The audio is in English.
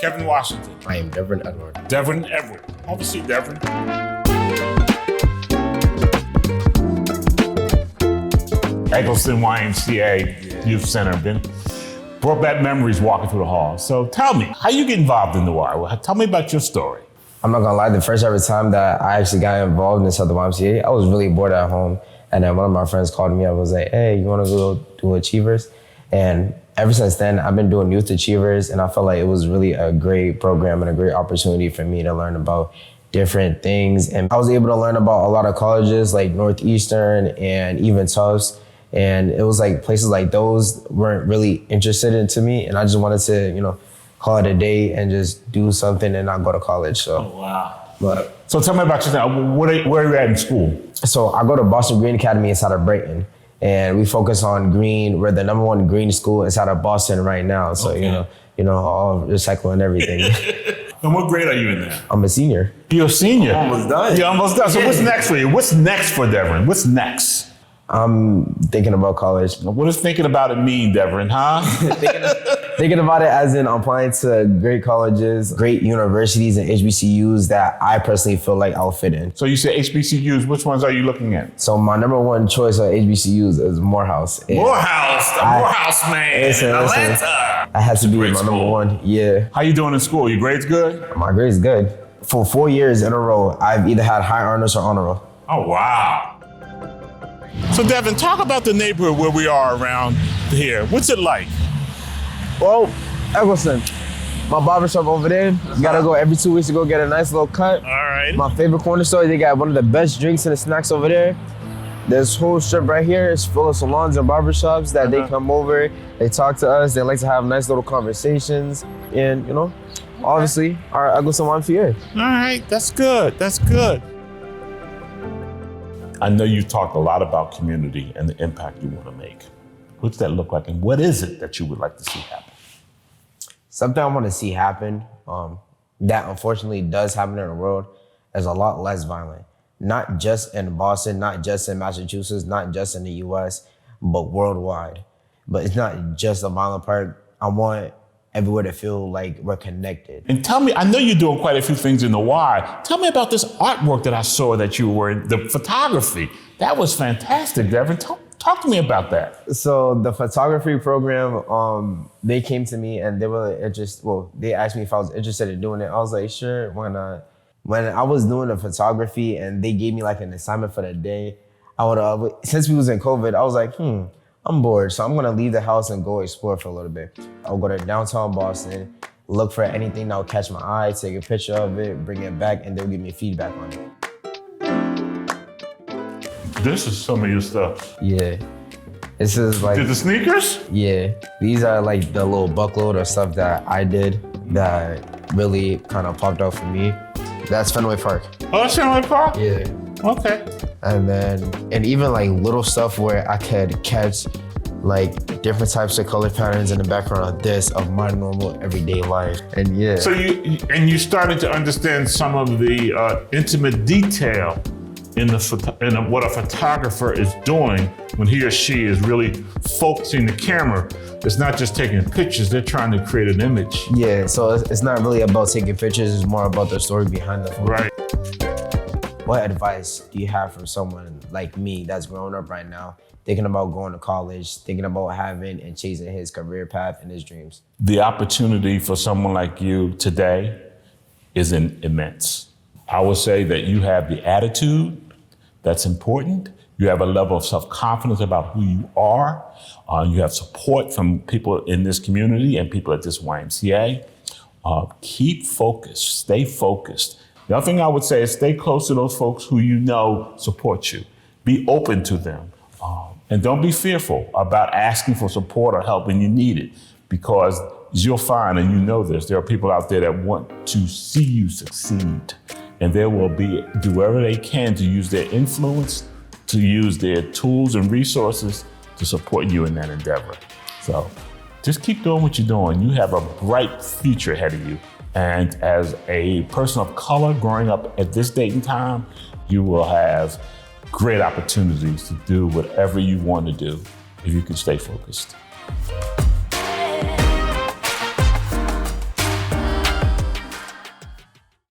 Kevin Washington. I am Devren Edouard. Devren Edouard. Have a seat, Devren. Egleston YMCA Youth Center. Brought back memories walking through the halls. So tell me, how you get involved in noir? Tell me about your story. I'm not gonna lie, the first ever time that I actually got involved in the YMCA, I was really bored at home. And then one of my friends called me up and was like, hey, you wanna go do Achievers? And ever since then, I've been doing Youth Achievers, and I felt like it was really a great program and a great opportunity for me to learn about different things. And I was able to learn about a lot of colleges like Northeastern and even Tufts. And it was like places like those weren't really interested into me. And I just wanted to, call it a day and just do something and not go to college. So. Oh, wow. So tell me about yourself. Where are you at in school? So I go to Boston Green Academy inside of Brighton. And we focus on green. We're the #1 green school inside of Boston right now. So, okay. All recycling and everything. And what grade are you in there? I'm a senior. You're a senior? Almost done. You're almost done. So what's next for you? What's next for Devren? What's next? I'm thinking about college. What does thinking about it mean, Devren, huh? Thinking about it as in applying to great colleges, great universities, and HBCUs that I personally feel like I'll fit in. So you said HBCUs. Which ones are you looking at? So my #1 choice of HBCUs is Morehouse. Morehouse, the Morehouse man. Listen. Atlanta. I had to be my Great school. #1. Yeah. How you doing in school? Your grades good? My grade's good. For 4 years in a row, I've either had high honors or honor roll. Oh, wow. So Devren, talk about the neighborhood where we are around here. What's it like? Well, Egleston, my barbershop over there, you gotta go every 2 weeks to go get a nice little cut. All right. My favorite corner store, they got one of the best drinks and the snacks over there. This whole strip right here is full of salons and barbershops that they come over, they talk to us, they like to have nice little conversations, and obviously our Egleston YMCA. All right, that's good, that's good. I know you talked a lot about community and the impact you want to make. What's that look like, and what is it that you would like to see happen? Something I want to see happen that unfortunately does happen in the world is a lot less violent. Not just in Boston, not just in Massachusetts, not just in the US, but worldwide. But it's not just the violent part. I want everywhere to feel like we're connected. And tell me, I know you're doing quite a few things in the Y. Tell me about this artwork that I saw that you were in, the photography. That was fantastic, Devren. Talk to me about that. So the photography program, they came to me and they were interested, they asked me if I was interested in doing it. I was like, sure, why not? When I was doing the photography and they gave me like an assignment for the day, since we was in COVID, I was like, I'm bored, so I'm gonna leave the house and go explore for a little bit. I'll go to downtown Boston, look for anything that will catch my eye, take a picture of it, bring it back, and they'll give me feedback on it. This is some of your stuff. Yeah. This is like... Did the sneakers? Yeah. These are like the little buckload of stuff that I did that really kind of popped out for me. That's Fenway Park. Oh, that's Fenway Park? Yeah. Okay. And even like little stuff where I could catch like different types of color patterns in the background of my normal everyday life. And yeah. So you started to understand some of the intimate detail in what a photographer is doing when he or she is really focusing the camera. It's not just taking pictures, they're trying to create an image. Yeah, so it's not really about taking pictures, it's more about the story behind the photo. Right. What advice do you have for someone like me that's growing up right now, thinking about going to college, thinking about having and chasing his career path and his dreams? The opportunity for someone like you today is immense. I would say that you have the attitude that's important. You have a level of self-confidence about who you are. You have support from people in this community and people at this YMCA. Keep focused, stay focused. The other thing I would say is stay close to those folks who you know support you. Be open to them. And don't be fearful about asking for support or help when you need it, because you'll find, and you know this, there are people out there that want to see you succeed. And they will do whatever they can to use their influence, to use their tools and resources to support you in that endeavor. So just keep doing what you're doing. You have a bright future ahead of you. And as a person of color growing up at this date and time, you will have great opportunities to do whatever you want to do if you can stay focused.